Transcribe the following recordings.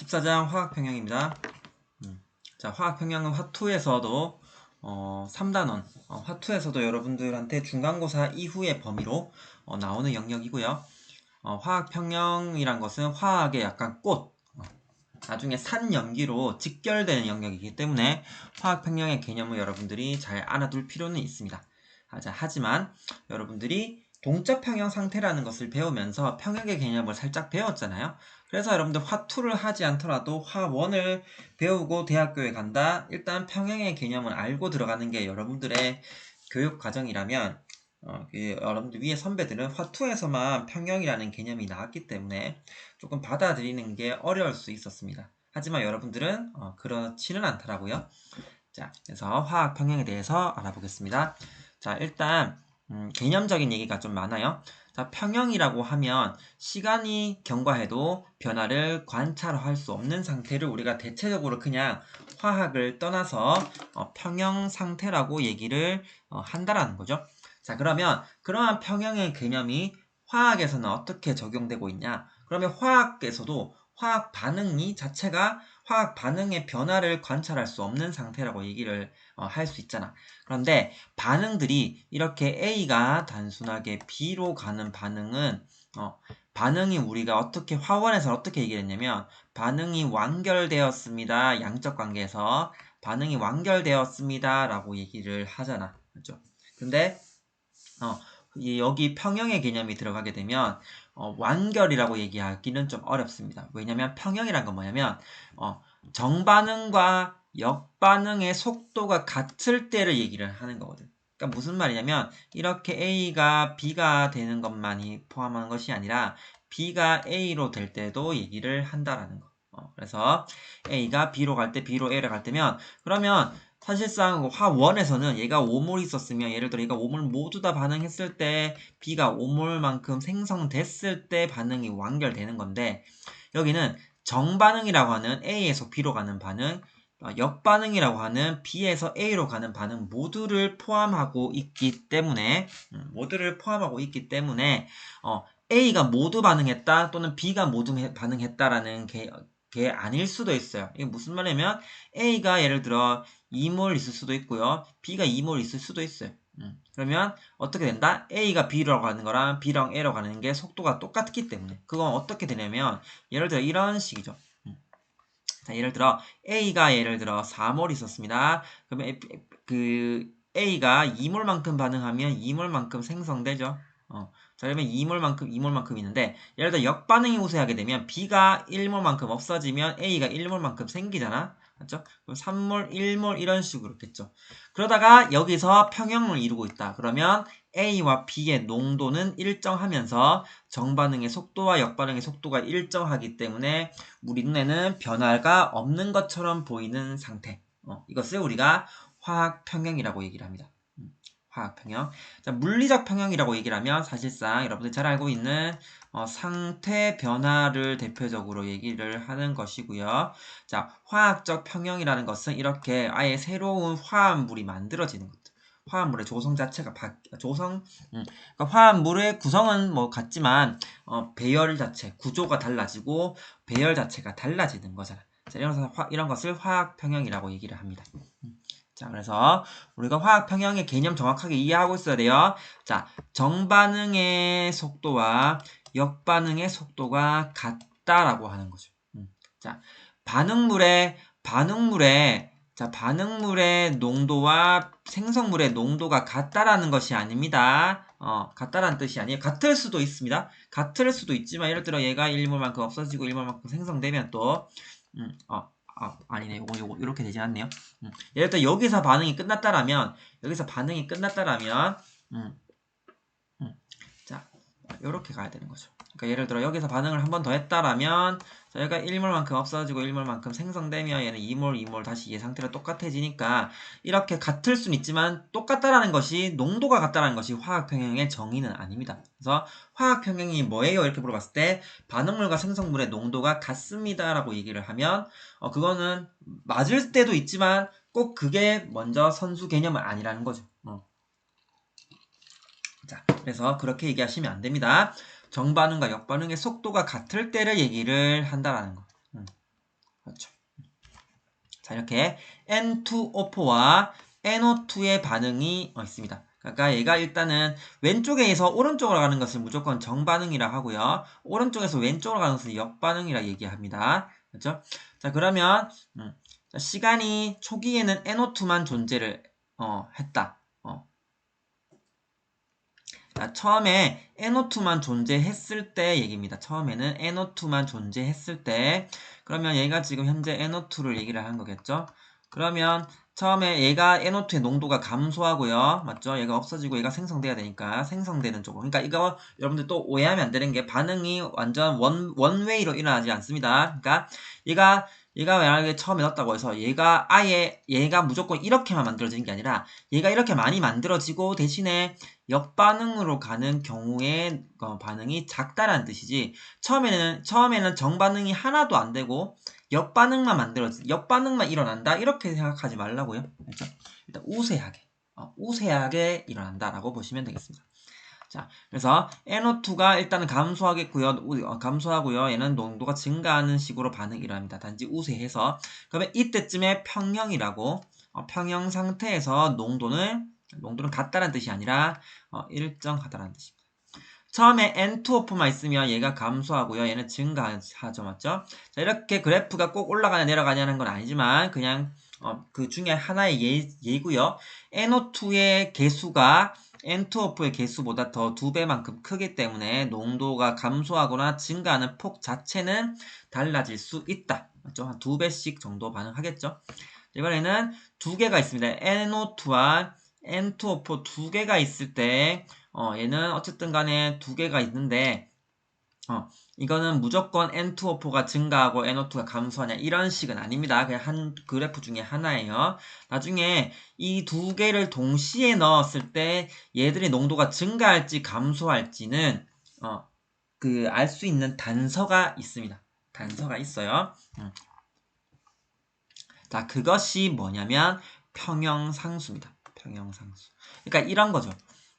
14장 화학평형입니다. 자, 화학평형은 화투에서도 3단원, 화투에서도 여러분들한테 중간고사 이후의 범위로 나오는 영역이고요. 화학평형이란 것은 화학의 약간 꽃, 나중에 산연기로 직결되는 영역이기 때문에 화학평형의 개념을 여러분들이 잘 알아둘 필요는 있습니다. 하지만 여러분들이 동적평형 상태라는 것을 배우면서 평형의 개념을 살짝 배웠잖아요. 그래서 여러분들 화투를 하지 않더라도 화원을 배우고 대학교에 간다. 일단 평형의 개념을 알고 들어가는 게 여러분들의 교육 과정이라면 여러분들 위에 선배들은 화투에서만 평형이라는 개념이 나왔기 때문에 조금 받아들이는 게 어려울 수 있었습니다. 하지만 여러분들은 그렇지는 않더라고요. 자, 그래서 화학 평형에 대해서 알아보겠습니다. 자, 일단 개념적인 얘기가 좀 많아요. 자, 평형이라고 하면 시간이 경과해도 변화를 관찰할 수 없는 상태를 우리가 대체적으로 그냥 화학을 떠나서 평형 상태라고 얘기를 한다라는 거죠. 자, 그러면 그러한 평형의 개념이 화학에서는 어떻게 적용되고 있냐? 그러면 화학에서도 화학 반응이 자체가 화학 반응의 변화를 관찰할 수 없는 상태라고 얘기를 할 수 있잖아. 그런데 반응들이 이렇게 A가 단순하게 B로 가는 반응은 반응이 우리가 어떻게 화원에서 어떻게 얘기를 했냐면 반응이 완결되었습니다. 양적 관계에서 반응이 완결되었습니다. 라고 얘기를 하잖아. 그렇죠? 근데 여기 평형의 개념이 들어가게 되면 완결이라고 얘기하기는 좀 어렵습니다. 왜냐면 평형이란 건 뭐냐면 정반응과 역반응의 속도가 같을 때를 얘기를 하는 거거든. 그러니까 무슨 말이냐면 이렇게 A가 B가 되는 것만이 포함한 것이 아니라 B가 A로 될 때도 얘기를 한다라는 거. 그래서 A가 B로 갈 때, B로 A로 갈 때면 그러면 사실상 화원에서는 얘가 5몰 있었으면 예를 들어 얘가 5몰 모두 다 반응했을 때 B가 5몰만큼 생성됐을 때 반응이 완결되는 건데 여기는 정반응이라고 하는 A에서 B로 가는 반응, 역반응이라고 하는 B에서 A로 가는 반응 모두를 포함하고 있기 때문에 A가 모두 반응했다 또는 B가 모두 반응했다라는 게 아닐 수도 있어요. 이게 무슨 말이냐면 A가 예를 들어 2몰 있을 수도 있고요. B가 2몰 있을 수도 있어요. 그러면 어떻게 된다? A가 B로 가는 거랑 B랑 A로 가는 게 속도가 똑같기 때문에 그건 어떻게 되냐면 예를 들어 이런 식이죠. 자, 예를 들어 A가 예를 들어 4몰 있었습니다. 그러면 A가 2몰만큼 반응하면 2몰만큼 생성되죠. 자, 그러면 2몰만큼 있는데 예를 들어 역반응이 우세하게 되면 B가 1몰만큼 없어지면 A가 1몰만큼 생기잖아. 맞죠? 그럼 3몰, 1몰 이런 식으로 됐죠. 그러다가 여기서 평형을 이루고 있다. 그러면 A와 B의 농도는 일정하면서 정반응의 속도와 역반응의 속도가 일정하기 때문에 우리 눈에는 변화가 없는 것처럼 보이는 상태. 이것을 우리가 화학 평형이라고 얘기를 합니다. 화학 평형. 자, 물리적 평형이라고 얘기를 하면 사실상 여러분들 잘 알고 있는 상태 변화를 대표적으로 얘기를 하는 것이고요. 자, 화학적 평형이라는 것은 이렇게 아예 새로운 화합물이 만들어지는 것. 화합물의 조성 자체가 그러니까 화합물의 구성은 뭐 같지만 배열 자체, 구조가 달라지고 배열 자체가 달라지는 거잖아. 자, 이런 것을 화학 평형이라고 얘기를 합니다. 자, 그래서 우리가 화학 평형의 개념 정확하게 이해하고 있어야 돼요. 자, 정반응의 속도와 역반응의 속도가 같다라고 하는 거죠. 자, 반응물의 농도와 생성물의 농도가 같다라는 것이 아닙니다. 같다라는 뜻이 아니에요. 같을 수도 있습니다. 같을 수도 있지만 예를 들어 얘가 1몰만큼 없어지고 1몰만큼 생성되면 또 아니네. 요거 이렇게 되지 않네요. 예를 들어 여기서 반응이 끝났다라면 자, 요렇게 가야 되는 거죠. 그러니까 예를 들어 여기서 반응을 한 번 더 했다라면 자, 얘가 1몰만큼 없어지고 1몰만큼 생성되면 얘는 2몰 다시 얘 상태로 똑같아지니까 이렇게 같을 수는 있지만 똑같다라는 것이 농도가 같다라는 것이 화학평형의 정의는 아닙니다. 그래서 화학평형이 뭐예요? 이렇게 물어봤을 때 반응물과 생성물의 농도가 같습니다라고 얘기를 하면 그거는 맞을 때도 있지만 꼭 그게 먼저 선수 개념은 아니라는 거죠. 자, 그래서 그렇게 얘기하시면 안 됩니다. 정반응과 역반응의 속도가 같을 때를 얘기를 한다라는 거. 그렇죠. 자, 이렇게 N2O4와 NO2의 반응이 있습니다. 그러니까 얘가 일단은 왼쪽에서 오른쪽으로 가는 것을 무조건 정반응이라 하고요. 오른쪽에서 왼쪽으로 가는 것을 역반응이라 얘기합니다. 그렇죠? 자, 그러면 자, 시간이 초기에는 NO2만 존재를 했다. 자, 처음에 NO2만 존재했을 때 얘기입니다. 처음에는 NO2만 존재했을 때 그러면 얘가 지금 현재 NO2를 얘기를 하는 거겠죠? 그러면 처음에 얘가 NO2의 농도가 감소하고요. 맞죠? 얘가 없어지고 얘가 생성돼야 되니까 생성되는 쪽으로. 그러니까 이거 여러분들 또 오해하면 안 되는 게 반응이 완전 원웨이로 일어나지 않습니다. 그러니까 얘가 만약에 처음에 넣었다고 해서 얘가 무조건 이렇게만 만들어지는 게 아니라 얘가 이렇게 많이 만들어지고 대신에 역반응으로 가는 경우에 반응이 작다라는 뜻이지 처음에는 정반응이 하나도 안 되고 역반응만 일어난다 이렇게 생각하지 말라고요. 그렇죠? 일단 우세하게 일어난다라고 보시면 되겠습니다. 자, 그래서 NO2가 일단은 감소하고요. 얘는 농도가 증가하는 식으로 반응이 일어납니다. 단지 우세해서. 그러면 이때쯤에 평형이라고 평형 상태에서 농도는 같다는 뜻이 아니라 일정하다는 뜻입니다. 처음에 N2O4만 있으면 얘가 감소하고요. 얘는 증가하죠. 맞죠? 자, 이렇게 그래프가 꼭 올라가냐 내려가냐는 건 아니지만 그냥 그 중에 하나의 예고요. NO2의 개수가 N2O4의 개수보다 더 2배만큼 크기 때문에 농도가 감소하거나 증가하는 폭 자체는 달라질 수 있다. 맞죠? 한 2배씩 정도 반응하겠죠? 이번에는 두 개가 있습니다. NO2와 N2O4 두 개가 있을 때 얘는 어쨌든 간에 두 개가 있는데 이거는 무조건 N2O4가 증가하고 NO2가 감소하냐 이런 식은 아닙니다. 그냥 한 그래프 중에 하나예요. 나중에 이 두 개를 동시에 넣었을 때 얘들의 농도가 증가할지 감소할지는 알 수 있는 단서가 있습니다. 단서가 있어요. 자, 그것이 뭐냐면 평형상수입니다. 평형상수. 그러니까 이런 거죠.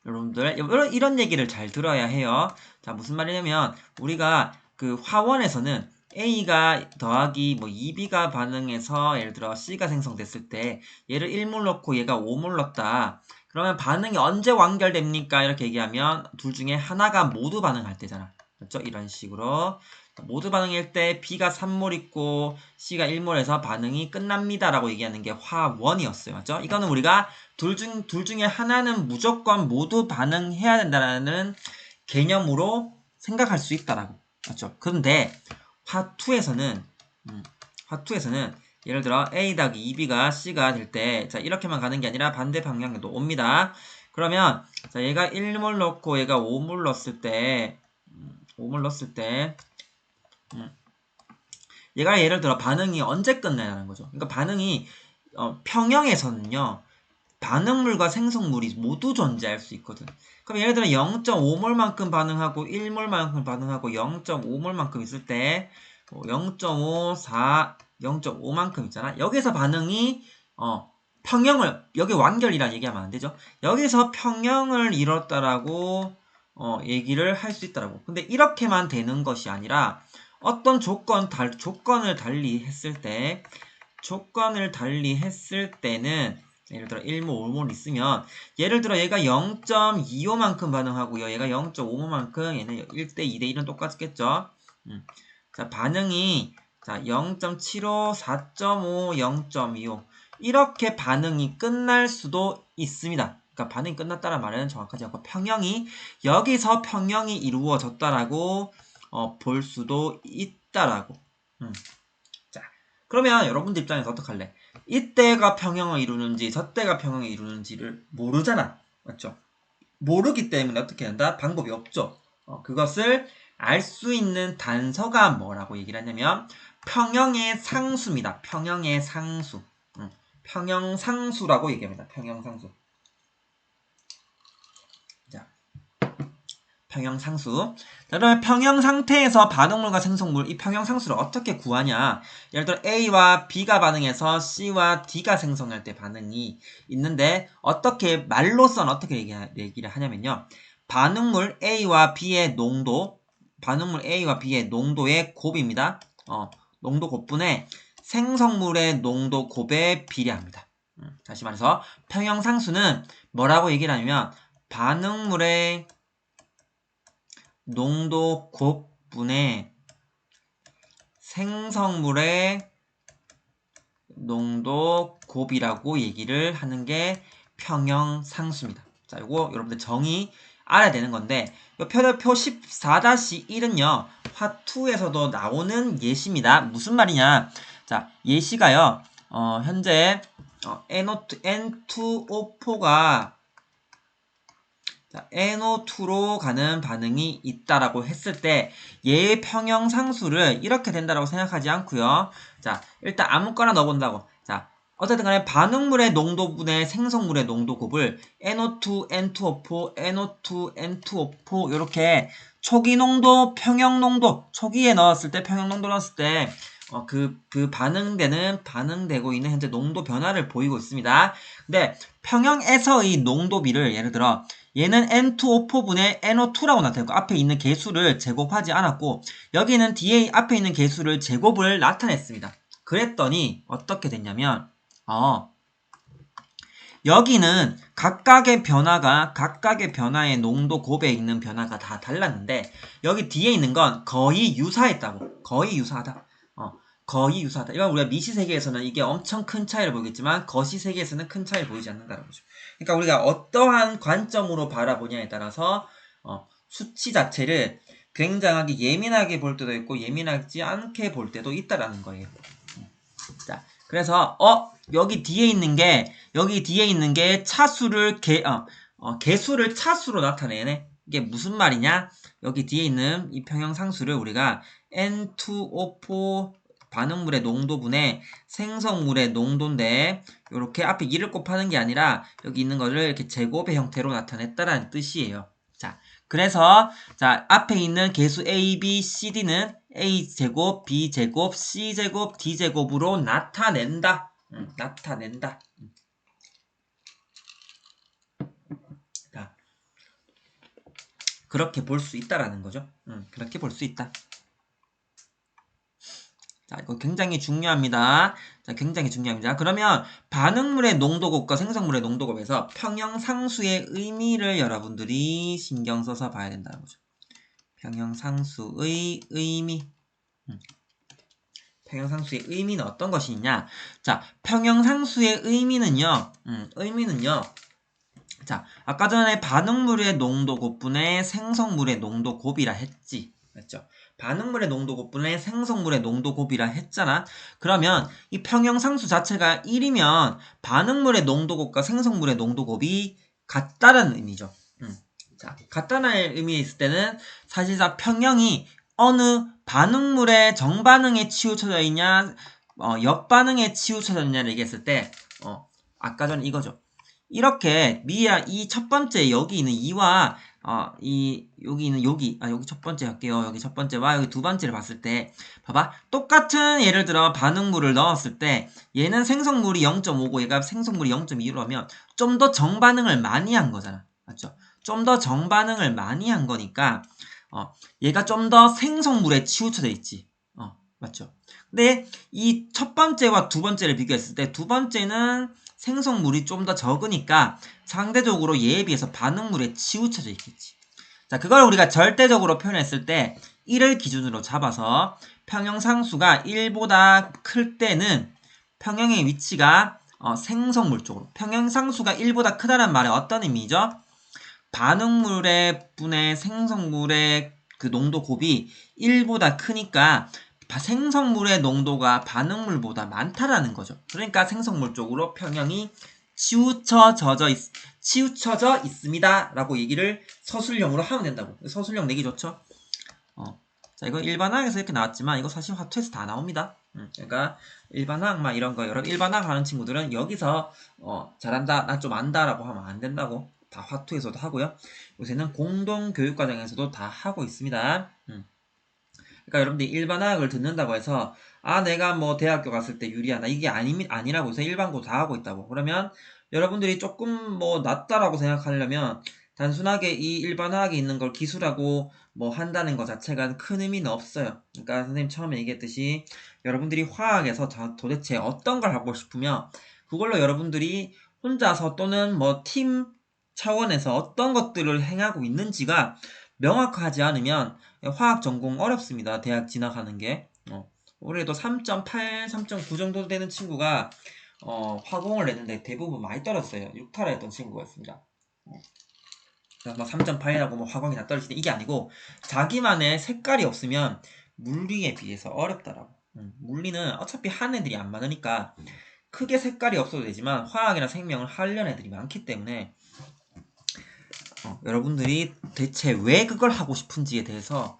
여러분들 이런 얘기를 잘 들어야 해요. 자, 무슨 말이냐면 우리가 그 화원에서는 A가 더하기 2B가 반응해서 예를 들어 C가 생성됐을 때 얘를 1몰 넣고 얘가 5몰 넣었다. 그러면 반응이 언제 완결됩니까? 이렇게 얘기하면 둘 중에 하나가 모두 반응할 때잖아. 그렇죠? 이런 식으로 모두 반응일 때 B가 3몰 있고 C가 1몰에서 반응이 끝납니다 라고 얘기하는 게 화원이었어요. 맞죠? 이거는 우리가 둘 중에 하나는 무조건 모두 반응해야 된다는 개념으로 생각할 수 있다라고. 맞죠? 그런데 화투에서는 예를 들어 A 더하기 2B가 C가 될 때 자 이렇게만 가는 게 아니라 반대 방향에도 옵니다. 그러면 자 얘가 1몰 넣고 얘가 5몰 넣었을 때 얘가 예를 들어 반응이 언제 끝나냐는 거죠. 그러니까 반응이 평형에서는요. 반응물과 생성물이 모두 존재할 수 있거든. 그럼 예를 들어 0.5몰만큼 반응하고 1몰만큼 반응하고 0.5몰만큼 있을 때 0.5, 4, 0.5만큼 있잖아. 여기서 반응이 평형을 여기 완결이라 얘기하면 안 되죠. 여기서 평형을 이뤘다라고 얘기를 할 수 있다라고. 근데 이렇게만 되는 것이 아니라 어떤 조건을 달리 했을 때는 예를 들어 1몰, 5몰 있으면 예를 들어 얘가 0.25만큼 반응하고요. 얘가 0.5만큼 얘는 1대 2대 1은 똑같겠죠. 자, 반응이 자, 0.75, 4.5, 0.25 이렇게 반응이 끝날 수도 있습니다. 그러니까 반응이 끝났다는 말은 정확하지 않고 여기서 평형이 이루어졌다라고 볼 수도 있다라고. 자, 그러면 여러분들 입장에서 어떡할래? 이때가 평형을 이루는지 저때가 평형을 이루는지를 모르잖아. 맞죠? 모르기 때문에 어떻게 한다? 방법이 없죠. 그것을 알 수 있는 단서가 뭐라고 얘기를 하냐면 평형의 상수입니다. 평형의 상수. 평형상수라고 얘기합니다. 평형상수. 자, 평형상수. 그러면 평형상태에서 반응물과 생성물, 이 평형상수를 어떻게 구하냐? 예를 들어 A와 B가 반응해서 C와 D가 생성할 때 반응이 있는데 말로서는 어떻게 얘기를 하냐면요. 반응물 A와 B의 농도의 곱입니다. 농도 곱분에 생성물의 농도 곱에 비례합니다. 다시 말해서 평형상수는 뭐라고 얘기를 하냐면 반응물의 농도 곱분의 생성물의 농도 곱이라고 얘기를 하는 게 평형상수입니다. 자, 이거 여러분들 정의 알아야 되는 건데 이 표절표 14-1은요 화투에서도 나오는 예시입니다. 무슨 말이냐? 자, 예시가요. 현재 N2O4가 NO2로 가는 반응이 있다라고 했을 때 얘의 평형상수를 이렇게 된다라고 생각하지 않고요. 자, 일단 아무거나 넣어본다고. 자, 어쨌든 간에 반응물의 농도분의 생성물의 농도 곱을 NO2, N2O4, NO2, N2O4 이렇게 초기 농도, 평형 농도, 초기에 넣었을 때, 평형 농도 넣었을 때 그 반응되고 있는 현재 농도 변화를 보이고 있습니다. 근데 평형에서의 농도비를 예를 들어 얘는 N2O4분의 NO2라고 나타냈고 앞에 있는 개수를 제곱하지 않았고 여기는 뒤에 앞에 있는 개수를 제곱을 나타냈습니다. 그랬더니 어떻게 됐냐면 여기는 각각의 변화의 농도 곱에 있는 변화가 다 달랐는데 여기 뒤에 있는 건 거의 유사했다고. 거의 유사하다. 거의 유사하다. 이건 우리가 미시 세계에서는 이게 엄청 큰 차이를 보이겠지만 거시 세계에서는 큰 차이를 보이지 않는다는 거죠. 그러니까 우리가 어떠한 관점으로 바라보냐에 따라서 수치 자체를 굉장하게 예민하게 볼 때도 있고 예민하지 않게 볼 때도 있다라는 거예요. 자, 그래서 여기 뒤에 있는 게 차수를 개수를 차수로 나타내네. 이게 무슨 말이냐? 여기 뒤에 있는 이 평형상수를 우리가 N2O4 반응물의 농도분의 생성물의 농도인데 이렇게 앞에 2를 곱하는 게 아니라 여기 있는 거를 이렇게 제곱의 형태로 나타냈다라는 뜻이에요. 자, 그래서 자 앞에 있는 개수 A, B, C, D는 A제곱, B제곱, C제곱, D제곱으로 나타낸다. 나타낸다. 자, 그렇게 볼 수 있다라는 거죠. 그렇게 볼 수 있다. 자, 이거 굉장히 중요합니다. 자, 굉장히 중요합니다. 그러면 반응물의 농도곱과 생성물의 농도곱에서 평형상수의 의미를 여러분들이 신경 써서 봐야 된다는 거죠. 평형상수의 의미. 평형상수의 의미는 어떤 것이 있냐? 자, 평형상수의 의미는요. 자, 아까 전에 반응물의 농도 곱분의 생성물의 농도 곱이라 했지. 맞죠? 반응물의 농도 곱분의 생성물의 농도 곱이라 했잖아. 그러면 이 평형상수 자체가 1이면 반응물의 농도 곱과 생성물의 농도 곱이 같다라는 의미죠. 자, 같다는 의미에 있을 때는 사실상 평형이 어느 반응물의 정반응에 치우쳐져 있냐, 역반응에 치우쳐져 있냐를 얘기했을 때, 아까 전에 이거죠. 이렇게 이 첫 번째 여기 있는 2와 여기 있는 여기 첫 번째 할게요. 여기 첫 번째와 여기 두 번째를 봤을 때 봐봐. 똑같은 예를 들어 반응물을 넣었을 때 얘는 생성물이 0.5고 얘가 생성물이 0.2로 하면 좀 더 정반응을 많이 한 거잖아. 맞죠? 좀 더 정반응을 많이 한 거니까 얘가 좀 더 생성물에 치우쳐져 있지. 맞죠? 근데 이 첫 번째와 두 번째를 비교했을 때 두 번째는 생성물이 좀 더 적으니까 상대적으로 얘에 비해서 반응물에 치우쳐져 있겠지. 자, 그걸 우리가 절대적으로 표현했을 때 1을 기준으로 잡아서 평형상수가 1보다 클 때는 평형의 위치가 생성물 쪽으로. 평형상수가 1보다 크다는 말에 어떤 의미죠? 반응물의 분의 생성물의 그 농도 곱이 1보다 크니까 생성물의 농도가 반응물보다 많다라는 거죠. 그러니까 생성물 쪽으로 평형이 치우쳐져 있습니다. 라고 얘기를 서술형으로 하면 된다고. 서술형 내기 좋죠? 자, 이거 일반항에서 이렇게 나왔지만 이거 사실 화투에서 다 나옵니다. 그러니까 일반항 막 이런 거 여러 일반항 하는 친구들은 여기서 잘한다, 나 좀 안다 라고 하면 안 된다고. 다 화투에서도 하고요. 요새는 공동교육과정에서도 다 하고 있습니다. 그러니까 여러분들이 일반학을 듣는다고 해서 내가 뭐 대학교 갔을 때 유리하다 이게 아니라고 해서 일반고 다 하고 있다고. 그러면 여러분들이 조금 뭐 낫다라고 생각하려면 단순하게 이 일반 화학에 있는 걸 기술하고 뭐 한다는 것 자체가 큰 의미는 없어요. 그러니까 선생님 처음에 얘기했듯이 여러분들이 화학에서 도대체 어떤 걸 하고 싶으면 그걸로 여러분들이 혼자서 또는 뭐 팀 차원에서 어떤 것들을 행하고 있는지가 명확하지 않으면 화학 전공 어렵습니다. 대학 진학하는 게. 올해도 3.8, 3.9 정도 되는 친구가 화공을 냈는데 대부분 많이 떨었어요. 6타를 했던 친구였습니다. 뭐 3.8이라고 뭐 화공이 다 떨어지는 이게 아니고 자기만의 색깔이 없으면 물리에 비해서 어렵다라고. 물리는 어차피 한 애들이 안 많으니까 크게 색깔이 없어도 되지만 화학이나 생명을 하려는 애들이 많기 때문에 여러분들이 대체 왜 그걸 하고 싶은지에 대해서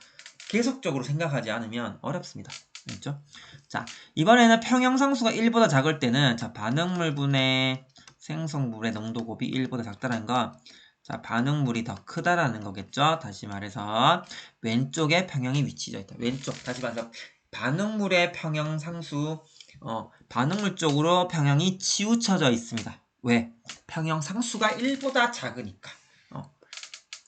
계속적으로 생각하지 않으면 어렵습니다. 알죠? 자, 이번에는 평형상수가 1보다 작을 때는 자, 반응물분의 생성물의 농도곱이 1보다 작다는 건 자, 반응물이 더 크다라는 거겠죠? 다시 말해서 왼쪽에 평형이 위치져 있다. 왼쪽, 다시 말해서 반응물의 평형상수 반응물 쪽으로 평형이 치우쳐져 있습니다. 왜? 평형상수가 1보다 작으니까.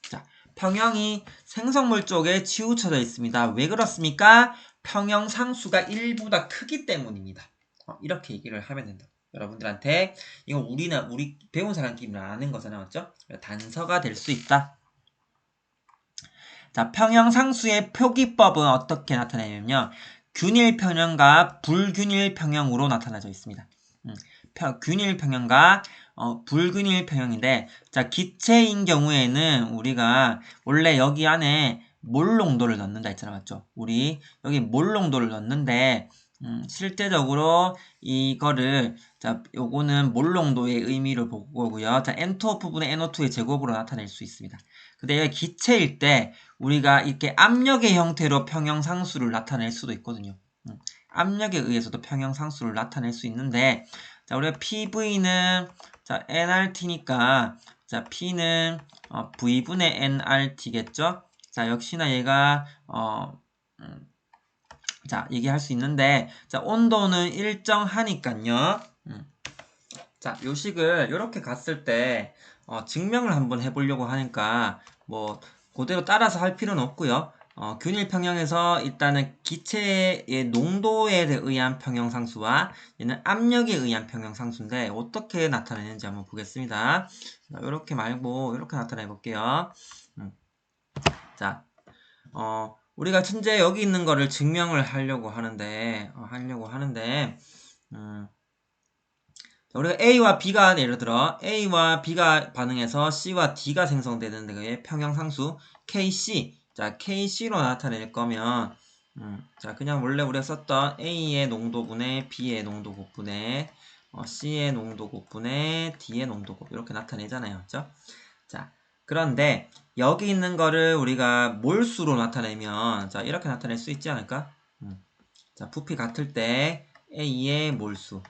자, 평형이 생성물 쪽에 치우쳐져 있습니다. 왜 그렇습니까? 평형상수가 1보다 크기 때문입니다. 이렇게 얘기를 하면 된다. 여러분들한테 이거 우리 배운 사람끼리 아는 거잖아요. 맞죠? 단서가 될 수 있다. 자, 평형상수의 표기법은 어떻게 나타내냐면요. 균일 평형과 불균일 평형으로 나타나져 있습니다. 균일 평형과 불균일 평형인데 자, 기체인 경우에는 우리가 원래 여기 안에 몰 농도를 넣는다 했잖아. 맞죠? 우리 여기 몰 농도를 넣는데 실제적으로 이거를 자, 요거는 몰 농도의 의미를 보고요. 자, N2 부분의 NO2의 제곱으로 나타낼 수 있습니다. 근데 기체일 때 우리가 이렇게 압력의 형태로 평형상수를 나타낼 수도 있거든요. 압력에 의해서도 평형상수를 나타낼 수 있는데 자, 우리가 PV는 자, nRT니까 자, P는 V분의 nRT겠죠? 자, 역시나 얘가 자, 얘기할 수 있는데 자, 온도는 일정하니까요. 자, 요식을 이렇게 갔을 때 증명을 한번 해보려고 하니까 뭐 그대로 따라서 할 필요는 없고요. 균일 평형에서 일단은 기체의 농도에 의한 평형상수와 얘는 압력에 의한 평형상수인데 어떻게 나타내는지 한번 보겠습니다. 이렇게 말고 이렇게 나타내 볼게요. 자, 우리가 현재 여기 있는 거를 증명을 하려고 하는데 우리가 A와 B가 예를 들어 A와 B가 반응해서 C와 D가 생성되는 데의 평형상수 KC 자 KC로 나타낼 거면 자 그냥 원래 우리가 썼던 A의 농도분의 B의 농도곱분의 C의 농도곱분의 D의 농도곱 이렇게 나타내잖아요. 그렇죠? 자 그런데 여기 있는 거를 우리가 몰수로 나타내면 자 이렇게 나타낼 수 있지 않을까? 자 부피 같을 때 A의 몰수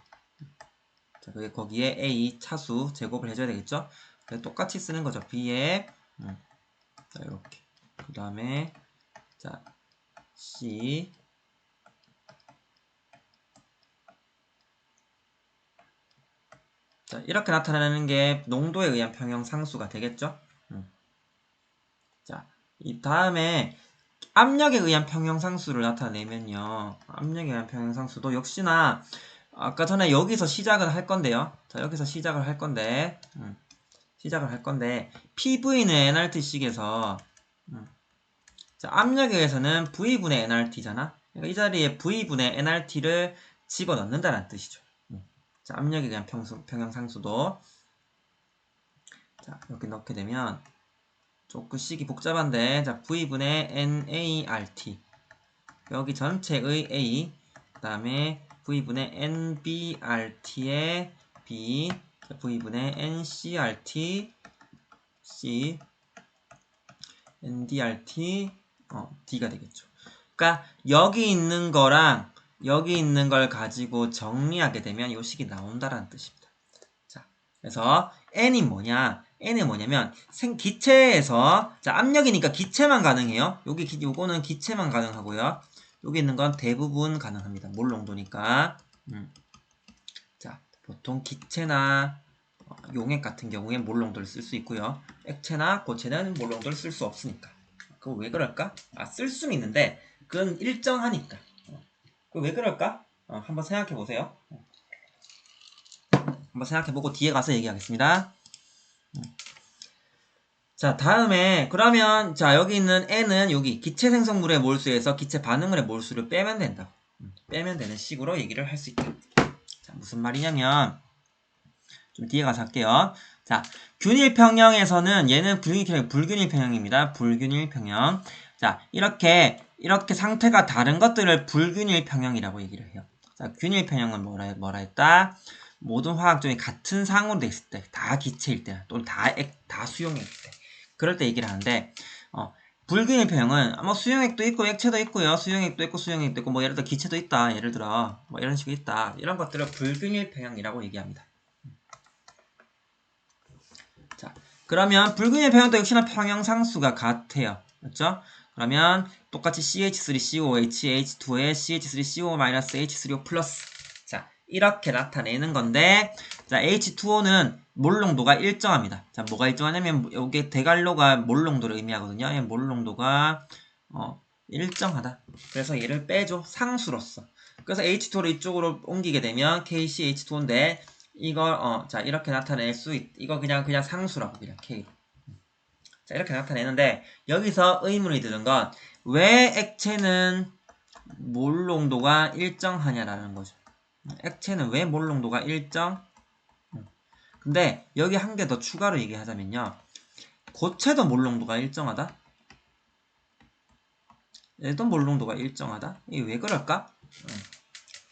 자, 거기에 A 차수 제곱을 해줘야 되겠죠? 똑같이 쓰는 거죠. B에 자, 이렇게 그 다음에 자 C 자 이렇게 나타나는 게 농도에 의한 평형상수가 되겠죠? 자, 이 다음에 압력에 의한 평형상수를 나타내면요. 압력에 의한 평형상수도 역시나 아까 전에 여기서 시작을 할 건데요. 자, 여기서 시작을 할 건데 PV는 nRT식에서 자, 압력에 의해서는 V분의 nRT잖아. 그러니까 이 자리에 V분의 nRT를 집어넣는다는 뜻이죠. 자, 압력에 의한 평형상수도 자, 이렇게 넣게 되면 조금 식이 복잡한데 자, V분의 NART 여기 전체의 A 그 다음에 V분의 NBRT의 B V분의 NCRT C NDRT D가 되겠죠. 그러니까 여기 있는 거랑 여기 있는 걸 가지고 정리하게 되면 이 식이 나온다라는 뜻입니다. 자, 그래서 N이 뭐냐? N은 뭐냐면 기체에서 자 압력이니까 기체만 가능해요. 요거는 기체만 가능하고요. 여기 있는 건 대부분 가능합니다. 몰 농도니까. 자, 보통 기체나 용액 같은 경우에 몰농도를 쓸 수 있고요. 액체나 고체는 몰농도를 쓸 수 없으니까. 그거 왜 그럴까? 쓸 수는 있는데 그건 일정하니까. 그거 왜 그럴까? 한번 생각해 보세요. 한번 생각해보고 뒤에 가서 얘기하겠습니다. 자, 다음에 그러면 자 여기 있는 N은 여기 기체 생성물의 몰수에서 기체 반응물의 몰수를 빼면 된다. 빼면 되는 식으로 얘기를 할 수 있다. 자, 무슨 말이냐면 좀 뒤에 가서 할게요. 자, 균일 평형에서는 얘는 불균일 평형입니다. 불균일 평형. 자, 이렇게 상태가 다른 것들을 불균일 평형이라고 얘기를 해요. 자, 균일 평형은 뭐라 했다? 모든 화학종이 같은 상으로 돼 있을 때, 다 기체일 때, 또는 다 수용일 때, 그럴 때 얘기를 하는데, 불균일 평형은 뭐 수용액도 있고 액체도 있고요. 수용액도 있고 수용액도 있고 뭐 예를 들어 기체도 있다. 예를 들어 뭐 이런 식으로 있다. 이런 것들을 불균일 평형이라고 얘기합니다. 자, 그러면 불균일 평형도 역시나 평형상수가 같아요. 맞죠? 그러면 똑같이 CH3COH, H2에 CH3CO-H3O 플러스. 자, 이렇게 나타내는 건데, 자, H2O는 몰농도가 일정합니다. 자, 뭐가 일정하냐면, 이게 데갈로가 몰농도를 의미하거든요. 몰농도가, 일정하다. 그래서 얘를 빼줘. 상수로서. 그래서 H2O를 이쪽으로 옮기게 되면 KCH2O인데, 이걸 자 이렇게 나타낼 수 이거 그냥 상수라고 그냥 K로. 자 이렇게 나타내는데 여기서 의문이 드는 건 왜 액체는 몰농도가 일정하냐라는 거죠. 액체는 왜 몰농도가 일정? 근데 여기 한 개 더 추가로 얘기하자면요. 고체도 몰농도가 일정하다? 얘도 몰농도가 일정하다? 이게 왜 그럴까?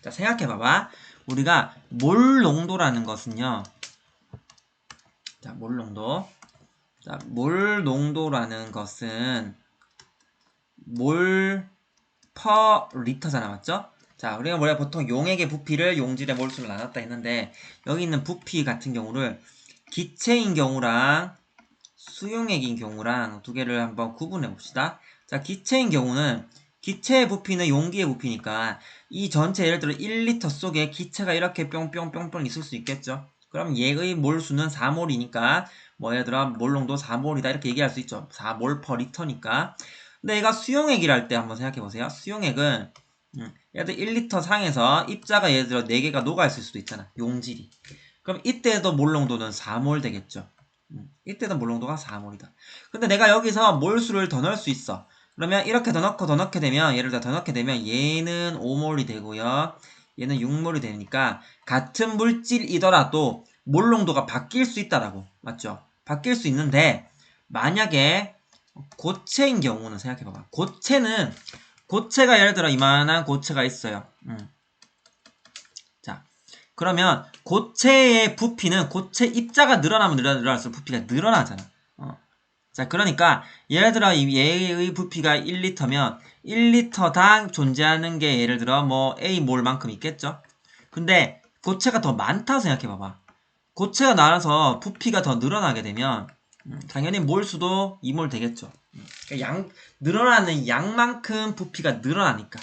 자 생각해봐봐. 우리가 몰농도라는 것은요. 자 몰농도. 자, 몰 농도라는 것은 몰 퍼 리터잖아, 맞죠? 자, 우리가 뭐야 보통 용액의 부피를 용질의 몰수로 나눴다 했는데 여기 있는 부피 같은 경우를 기체인 경우랑 수용액인 경우랑 두 개를 한번 구분해 봅시다. 자, 기체인 경우는 기체의 부피는 용기의 부피니까 이 전체 예를 들어 1리터 속에 기체가 이렇게 뿅뿅뿅뿅 있을 수 있겠죠. 그럼 얘의 몰수는 4몰이니까 뭐 예를 들어 몰농도 4몰이다 이렇게 얘기할 수 있죠. 4몰 퍼 리터니까. 근데 얘가 수용액이랄 때 한번 생각해 보세요. 수용액은 예를 들어 1리터 상에서 입자가 예를 들어 4개가 녹아있을 수도 있잖아. 용질이. 그럼 이때도 몰농도는 4몰 되겠죠. 이때도 몰농도가 4몰이다. 근데 내가 여기서 몰수를 더 넣을 수 있어. 그러면 이렇게 더 넣게 되면 예를 들어 더 넣게 되면 얘는 5몰이 되고요. 얘는 6몰이 되니까 같은 물질이더라도 몰농도가 바뀔 수 있다라고. 맞죠? 바뀔 수 있는데 만약에 고체인 경우는 생각해봐봐. 고체가 예를 들어 이만한 고체가 있어요. 자, 그러면 고체의 부피는 고체 입자가 늘어나면 늘어날수록 부피가 늘어나잖아. 자, 그러니까 예를 들어 얘의 부피가 1리터면 1리터당 존재하는 게 예를 들어 뭐 A몰만큼 있겠죠? 근데 고체가 더 많다고 생각해봐봐. 고체가 나와서 부피가 더 늘어나게 되면 당연히 몰수도 2몰 되겠죠. 그러니까 늘어나는 양만큼 부피가 늘어나니까.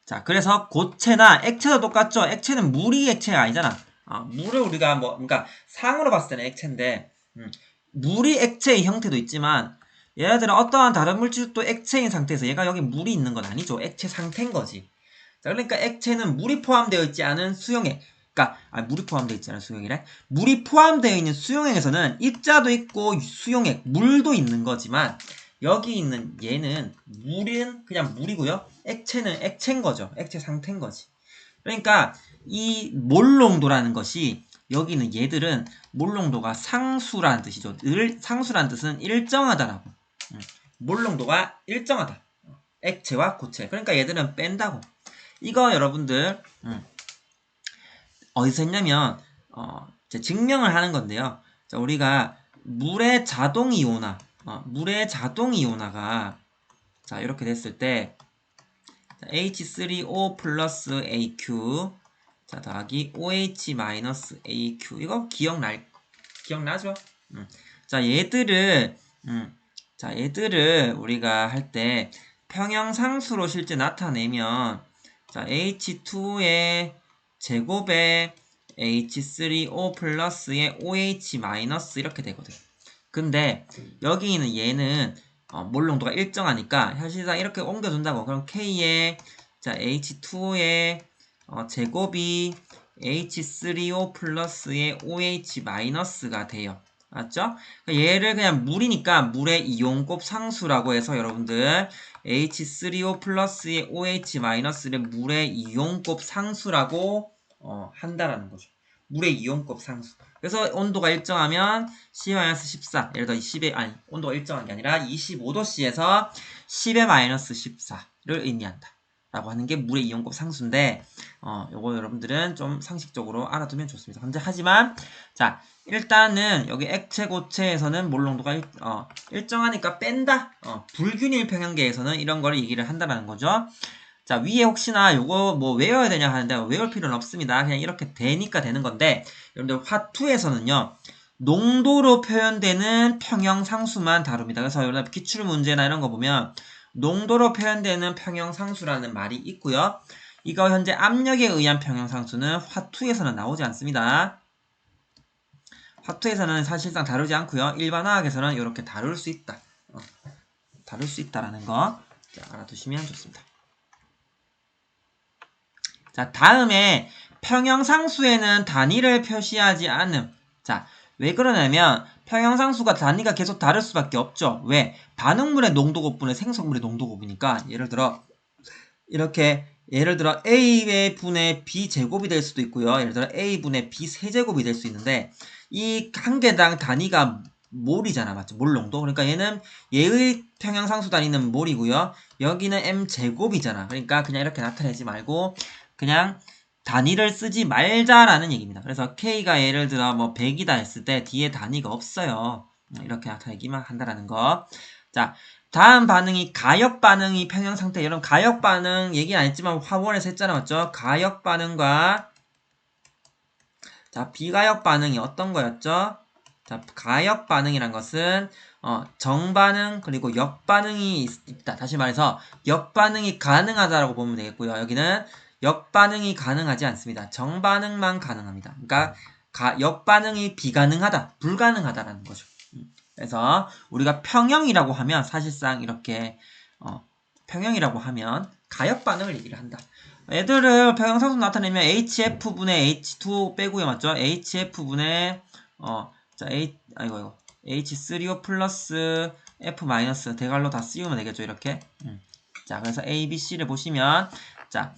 자, 그래서 고체나 액체도 똑같죠? 액체는 물이 액체가 아니잖아. 물을 우리가 그러니까 상으로 봤을 때는 액체인데, 물이 액체의 형태도 있지만, 예를 들어 어떠한 다른 물질도 액체인 상태에서 얘가 여기 물이 있는 건 아니죠. 액체 상태인 거지. 자, 그러니까 액체는 물이 포함되어 있지 않은 수용액. 그러니까, 물이 포함되어 있지 않은 수용액이래? 물이 포함되어 있는 수용액에서는 입자도 있고 수용액, 물도 있는 거지만, 여기 있는 얘는 물은 그냥 물이고요. 액체는 액체인 거죠. 액체 상태인 거지. 그러니까 이 몰농도라는 것이 여기는 얘들은 몰농도가 상수라는 뜻이죠. 상수라는 뜻은 일정하다라고. 몰농도가 일정하다. 액체와 고체. 그러니까 얘들은 뺀다고. 이거 여러분들 어디서 했냐면 증명을 하는 건데요. 자, 우리가 물의 자동이온화 자 이렇게 됐을 때 H3O 플러스 AQ 자 더하기 OH 마이너스 AQ 이거 기억나죠? 자 얘들을 우리가 할 때 평형상수로 실제 나타내면 자 H2의 제곱에 H3O 플러스의 OH 마이너스 이렇게 되거든. 근데 여기 있는 얘는 몰 농도가 일정하니까 사실상 이렇게 옮겨둔다고. 그럼 K의 자 H2O의 제곱이 H3O 플러스의 OH 마이너스가 돼요. 맞죠? 얘를 그냥 물이니까 물의 이온곱 상수라고 해서 여러분들 H3O 플러스의 OH 마이너스를 물의 이온곱 상수라고 한다라는 거죠. 물의 이온곱 상수. 그래서 온도가 일정하면 C-14 예를 들어 10의 아니 온도가 일정한 게 아니라 25도씨에서 10의 마이너스 14를 의미한다 라고 하는 게 물의 이온곱 상수인데 요거 여러분들은 좀 상식적으로 알아두면 좋습니다. 근데 하지만 자 일단은 여기 액체 고체에서는 몰 농도가 일정하니까 뺀다. 불균일 평형계에서는 이런 거를 얘기를 한다는 거죠. 자 위에 혹시나 요거 뭐 외워야 되냐 하는데 외울 필요는 없습니다. 그냥 이렇게 되니까 되는 건데 여러분들 화투에서는요 농도로 표현되는 평형상수만 다룹니다. 그래서 여러분들 기출문제나 이런 거 보면 농도로 표현되는 평형상수라는 말이 있고요. 이거 현재 압력에 의한 평형상수는 화투에서는 나오지 않습니다. 화투에서는 사실상 다루지 않고요. 일반화학에서는 이렇게 다룰 수 있다. 다룰 수 있다라는 거 알아두시면 좋습니다. 자, 다음에 평형상수에는 단위를 표시하지 않음. 자, 왜 그러냐면 평형상수가 단위가 계속 다를 수밖에 없죠. 왜? 반응물의 농도곱분의 생성물의 농도곱이니까 예를 들어 이렇게 예를 들어 A의 분의 B제곱이 될 수도 있고요. 예를 들어 A분의 B 세제곱이 될 수 있는데 이 한 개당 단위가 몰이잖아. 맞죠? 몰 농도. 그러니까 얘는 얘의 평형상수 단위는 몰이고요. 여기는 M제곱이잖아. 그러니까 그냥 이렇게 나타내지 말고 그냥 단위를 쓰지 말자라는 얘기입니다. 그래서 K가 예를 들어 뭐 100이다 했을 때 뒤에 단위가 없어요. 이렇게 나타내기만 한다라는 거. 자, 다음 반응이 가역 반응이 평형 상태. 여러분 가역 반응 얘기 안 했지만 화원에서 했잖아. 맞죠? 가역 반응과 자, 비가역 반응이 어떤 거였죠? 자, 가역 반응이란 것은 정반응 그리고 역반응이 있다. 다시 말해서 역반응이 가능하다라고 보면 되겠고요. 여기는 역반응이 가능하지 않습니다. 정반응만 가능합니다. 그러니까 역반응이 비가능하다, 불가능하다라는 거죠. 그래서 우리가 평형이라고 하면 사실상 이렇게 평형이라고 하면 가역 반응을 얘기를 한다. 애들을 평형상수 나타내면 HF분의 H2O 빼고요. 맞죠? HF분의 자, H3O 플러스 F 마이너스 대괄호 다 씌우면 되겠죠. 이렇게. 자, 그래서 A, B, C를 보시면 자,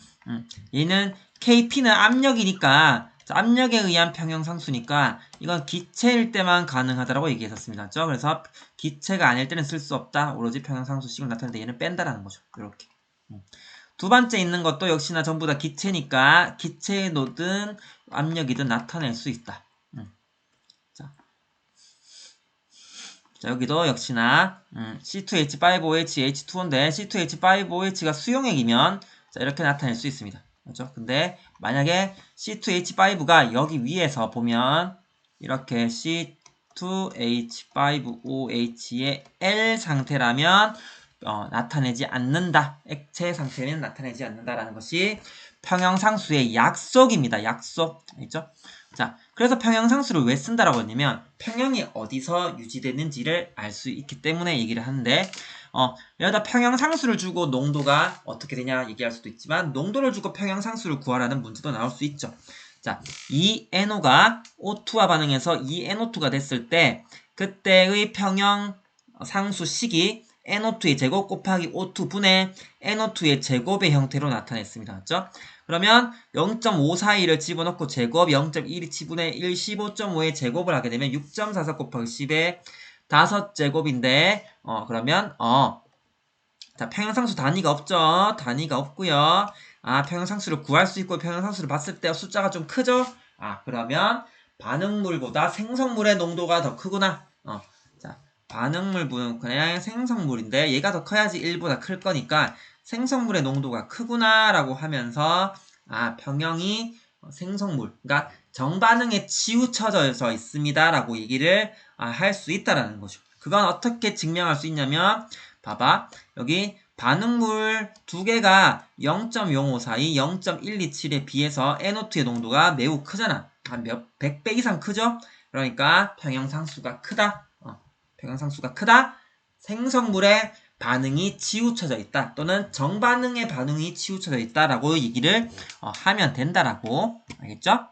얘는 KP는 압력이니까 자, 압력에 의한 평형상수니까 이건 기체일 때만 가능하다라고 얘기했었습니다. 맞죠? 그래서 기체가 아닐 때는 쓸 수 없다. 오로지 평형상수식으로 나타내는데 얘는 뺀다라는 거죠. 이렇게. 두 번째 있는 것도 역시나 전부 다 기체니까 기체로든 압력이든 나타낼 수 있다. 자, 여기도 역시나 C2H5OH H2O인데 C2H5OH가 수용액이면 자, 이렇게 나타낼 수 있습니다. 그렇죠? 근데 만약에 C2H5가 여기 위에서 보면 이렇게 C2H5OH의 L 상태라면 나타내지 않는다. 액체 상태는 나타내지 않는다라는 것이 평형상수의 약속입니다. 약속. 알죠? 자, 그래서 평형상수를 왜 쓴다라고 했냐면 평형이 어디서 유지되는지를 알 수 있기 때문에 얘기를 하는데 여기다 평형상수를 주고 농도가 어떻게 되냐 얘기할 수도 있지만 농도를 주고 평형상수를 구하라는 문제도 나올 수 있죠. 자, 이 NO가 O2와 반응해서 이 NO2가 됐을 때 그때의 평형상수식이 NO2의 제곱 곱하기 O2분의 NO2의 제곱의 형태로 나타냈습니다. 맞죠? 그러면 0.542를 집어넣고 제곱 0.127분의 1 15.5의 제곱을 하게 되면 6.44 곱하기 10의 5제곱인데 그러면 자, 평형상수 단위가 없죠? 단위가 없고요. 평형상수를 구할 수 있고 평형상수를 봤을 때 숫자가 좀 크죠? 그러면 반응물보다 생성물의 농도가 더 크구나. 자, 반응물은 그냥 생성물인데 얘가 더 커야지 1보다 클 거니까 생성물의 농도가 크구나 라고 하면서 평형이 생성물 그러니까 정반응에 치우쳐져 있습니다 라고 얘기를 할 수 있다라는 거죠. 그건 어떻게 증명할 수 있냐면 봐봐 여기 반응물 두 개가 0.0542, 0.127에 비해서 NO2의 농도가 매우 크잖아. 한 100배 이상 크죠? 그러니까 평형상수가 크다. 평형상수가 크다. 생성물의 반응이 치우쳐져 있다. 또는 정반응의 반응이 치우쳐져 있다라고 얘기를 하면 된다라고. 알겠죠?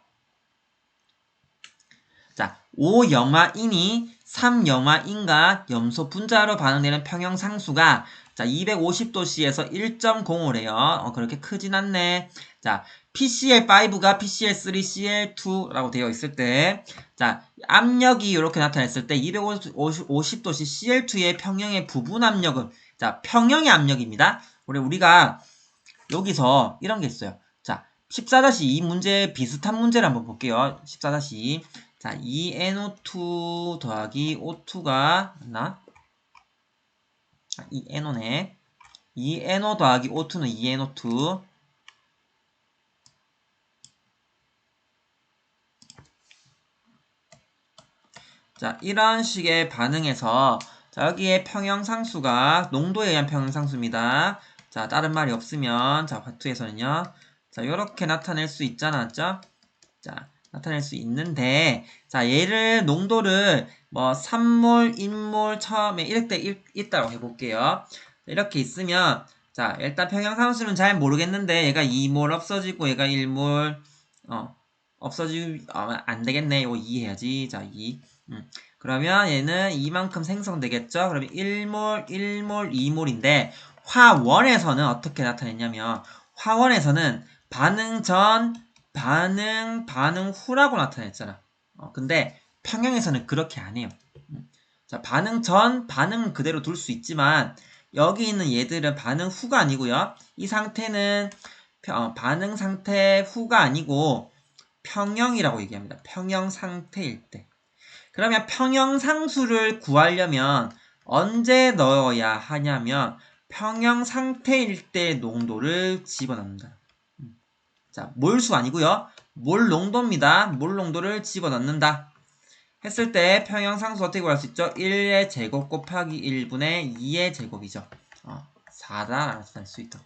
자, 5영화인이 3영화인과 염소 분자로 반응되는 평형상수가 자, 250도씨에서 1.05래요. 그렇게 크진 않네. 자, PCl5가 PCl3, Cl2라고 되어 있을 때, 자, 압력이 이렇게 나타냈을 때 250도씨 Cl2의 평형의 부분 압력은, 자, 평형의 압력입니다. 우리가 여기서 이런 게 있어요. 자, 14-2 문제 비슷한 문제를 한번 볼게요. 14-2. 자, 2NO2 더하기 O2가 맞나? 이 NO네. 2NO 더하기 O2는 2NO2. 자, 이런 식의 반응에서 자, 여기에 평형상수가 농도에 의한 평형상수입니다. 자, 다른 말이 없으면 자, 화투에서는요. 자, 요렇게 나타낼 수 있잖아. 맞죠? 자, 나타낼 수 있는데 자, 얘를 농도를 뭐 3몰, 1몰 처음에 이렇게 있다고 해볼게요. 이렇게 있으면 자, 일단 평형상수는 잘 모르겠는데 얘가 2몰 없어지고 얘가 1몰 없어지면 안 되겠네. 이거 2 해야지. 자, 2. 그러면 얘는 이만큼 생성되겠죠? 그러면 1몰, 1몰, 2몰인데 화원에서는 어떻게 나타냈냐면 화원에서는 반응 전, 반응 후라고 나타냈잖아. 근데 평형에서는 그렇게 안 해요. 자, 반응 전, 반응 그대로 둘 수 있지만 여기 있는 얘들은 반응 후가 아니고요. 이 상태는 반응 상태 후가 아니고 평형이라고 얘기합니다. 평형 상태일 때. 그러면 평형상수를 구하려면 언제 넣어야 하냐면 평형 상태일 때 농도를 집어넣는다. 자, 몰수 아니고요. 몰 농도입니다. 몰 농도를 집어넣는다. 했을 때 평형상수 어떻게 구할 수 있죠? 1의 제곱 곱하기 1분의 2의 제곱이죠. 4다라고 할 수 있다.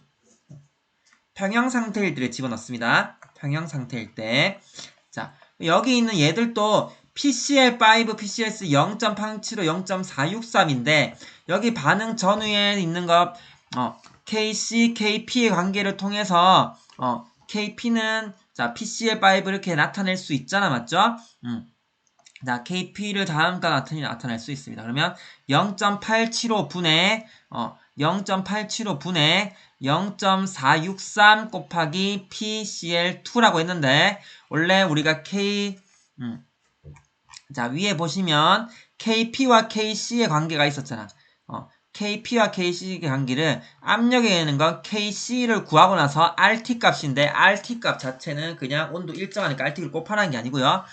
평형상태일 때를 집어넣습니다. 평형상태일 때. 자, 여기 있는 얘들도 PCl5, PCS 0.875, 0.463인데 여기 반응 전후에 있는 거 KC, KP의 관계를 통해서 KP는 자 PCl5 이렇게 나타낼 수 있잖아. 맞죠? 자, KP를 다음과 같이 나타낼 수 있습니다. 그러면 0.875분의 0.875분의 0.463 곱하기 PCl2라고 했는데 원래 우리가 자, 위에 보시면 KP와 KC의 관계가 있었잖아. KP와 KC의 관계를 압력에 있는 건 KC를 구하고 나서 RT 값인데 RT 값 자체는 그냥 온도 일정하니까 RT를 곱하라는 게 아니고요.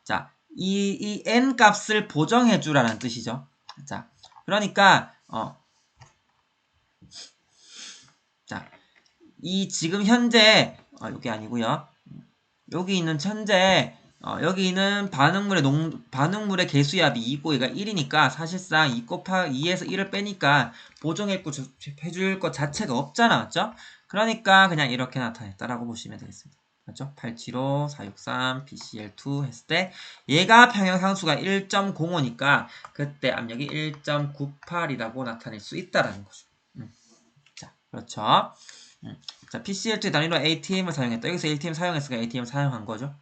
자, 이 N 값을 보정해 주라는 뜻이죠. 자, 그러니까 자, 이 지금 현재 여기 아니고요. 여기 있는 현재 여기 있는 반응물의 개수압이 2고 얘가 1이니까 사실상 2 곱하기 2에서 1을 빼니까 보정해줄 것 자체가 없잖아. 맞죠? 그러니까 그냥 이렇게 나타냈다라고 보시면 되겠습니다. 맞죠? 875, 463, PCl2 했을 때 얘가 평형상수가 1.05니까 그때 압력이 1.98이라고 나타낼 수 있다라는 거죠. 자, 그렇죠. 자, PCl2의 단위로 ATM을 사용했다. 여기서 ATM 사용했으니까 ATM 사용한 거죠.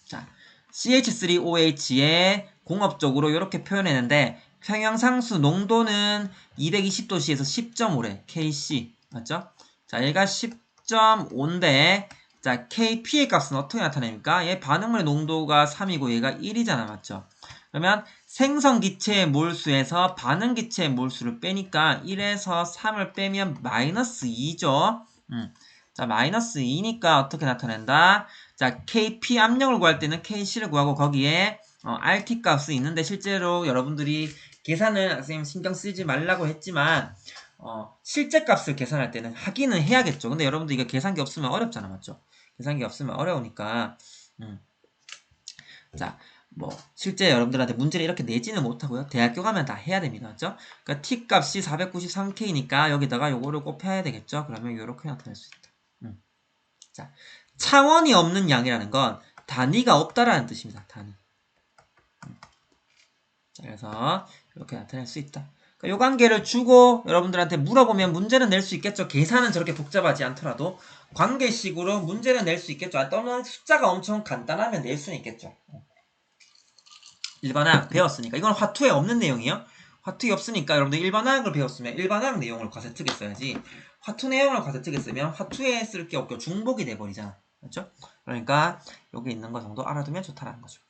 자, CH3OH에 공업적으로 이렇게 표현했는데 평형상수 농도는 220도씨에서 10.5래. KC. 맞죠? 자, 얘가 10.5인데 자, KP의 값은 어떻게 나타냅니까? 얘 반응물의 농도가 3이고 얘가 1이잖아. 맞죠? 그러면 생성기체의 몰수에서 반응기체의 몰수를 빼니까 1에서 3을 빼면 마이너스 2죠. 자, 마이너스 2니까 어떻게 나타낸다? 자, KP 압력을 구할 때는 KC를 구하고 거기에 RT 값이 있는데 실제로 여러분들이 계산을 선생님 신경 쓰지 말라고 했지만 실제 값을 계산할 때는 하기는 해야겠죠. 근데 여러분들 이거 계산기 없으면 어렵잖아. 맞죠? 계산기 없으면 어려우니까 자, 뭐 실제 여러분들한테 문제를 이렇게 내지는 못하고요. 대학교 가면 다 해야 됩니다. 맞죠? 그러니까 T값이 493K니까 여기다가 요거를 곱해야 되겠죠. 그러면 요렇게 나타낼 수 있다. 자, 차원이 없는 양이라는 건 단위가 없다라는 뜻입니다. 단위. 자, 그래서 이렇게 나타낼 수 있다. 이 관계를 주고 여러분들한테 물어보면 문제는 낼 수 있겠죠. 계산은 저렇게 복잡하지 않더라도 관계식으로 문제는 낼 수 있겠죠. 또는 숫자가 엄청 간단하면 낼 수는 있겠죠. 일반화학 배웠으니까. 이건 화투에 없는 내용이에요. 화투에 없으니까 여러분들 일반화학을 배웠으면 일반화학 내용을 과세특에 써야지. 화투 내용을 과세특에 쓰면 화투에 쓸 게 없고 중복이 돼버리잖아. 그렇죠? 그러니까 여기 있는 거 정도 알아두면 좋다라는 거죠.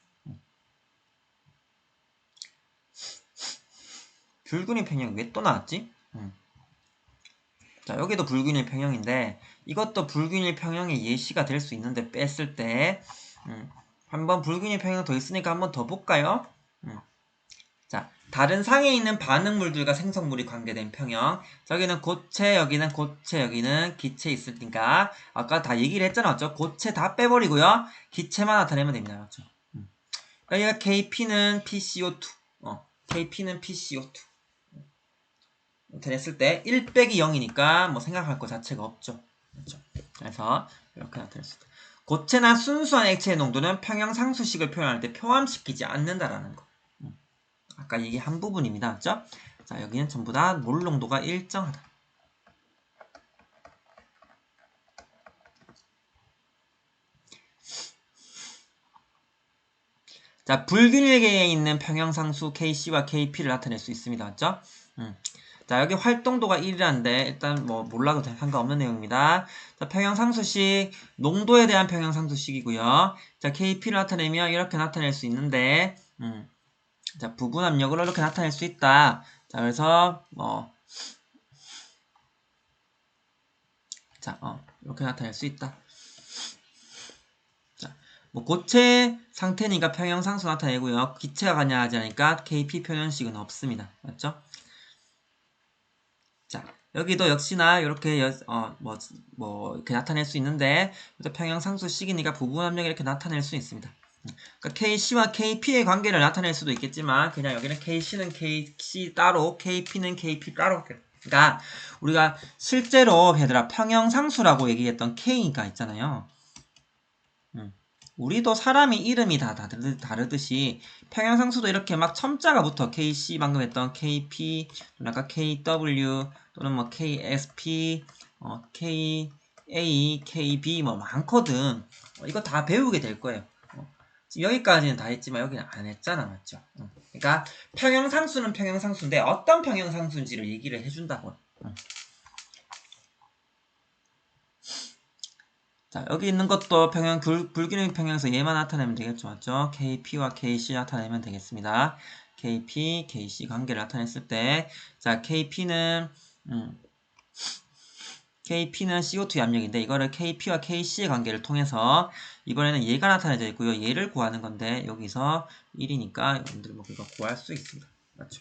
불균일 평형 왜 또 나왔지? 자, 여기도 불균일 평형인데 이것도 불균일 평형의 예시가 될 수 있는데 뺐을 때 한번 불균일 평형 더 있으니까 한번 더 볼까요? 자, 다른 상에 있는 반응물들과 생성물이 관계된 평형. 저기는 고체, 여기는 고체, 여기는 기체 있으니까 아까 다 얘기를 했잖아. 맞죠? 고체 다 빼버리고요. 기체만 나타내면 됩니다. 맞죠? 그러니까 KP는 PCO2. KP는 PCO2. 나타냈을 때 1 빼기 0이니까 뭐 생각할 거 자체가 없죠. 그렇죠? 그래서 이렇게 나타낼 수 있다. 고체나 순수한 액체의 농도는 평형 상수식을 표현할 때 포함시키지 않는다라는 거. 아까 얘기한 부분입니다. 맞죠? 자, 여기는 전부 다 몰 농도가 일정하다. 자, 불균일계에 있는 평형상수 KC와 KP를 나타낼 수 있습니다. 맞죠? 자, 여기 활동도가 1이라는데 일단 뭐 몰라도 상관없는 내용입니다. 자, 평형상수식 농도에 대한 평형상수식이고요. 자, KP를 나타내면 이렇게 나타낼 수 있는데 자, 부분 압력으로 이렇게 나타낼 수 있다. 자, 그래서 이렇게 나타낼 수 있다. 자, 뭐 고체 상태니까 평형상수 나타내고요. 기체가 가냐하지 않으니까 KP 표현식은 없습니다. 맞죠? 자, 여기도 역시나 이렇게 이렇게 나타낼 수 있는데 평형상수식이니까 부분 압력 이렇게 나타낼 수 있습니다. 그러니까 KC와 KP의 관계를 나타낼 수도 있겠지만 그냥 여기는 KC는 KC 따로, KP는 KP 따로. 그러니까 우리가 실제로 얘들아 평형상수라고 얘기했던 K가 있잖아요. 우리도 사람이 이름이 다 다르듯이 평형상수도 이렇게 막 첨자가 붙어. KC 방금 했던 KP, 아까 KW 또는 뭐 KSP, KA, KB 뭐 많거든. 이거 다 배우게 될 거예요. 지금 여기까지는 다 했지만 여기는 안 했잖아. 맞죠? 그러니까 평형상수는 평형상수인데 어떤 평형상수인지를 얘기를 해준다고. 자, 여기 있는 것도 불균형 평형에서 얘만 나타내면 되겠죠. 맞죠? KP와 KC 나타내면 되겠습니다. KP, KC 관계를 나타냈을 때, 자, KP는 CO2 압력인데, 이거를 KP와 KC의 관계를 통해서, 이번에는 얘가 나타내져 있고요. 얘를 구하는 건데, 여기서 1이니까, 여러분들 뭐 그거 구할 수 있습니다. 맞죠?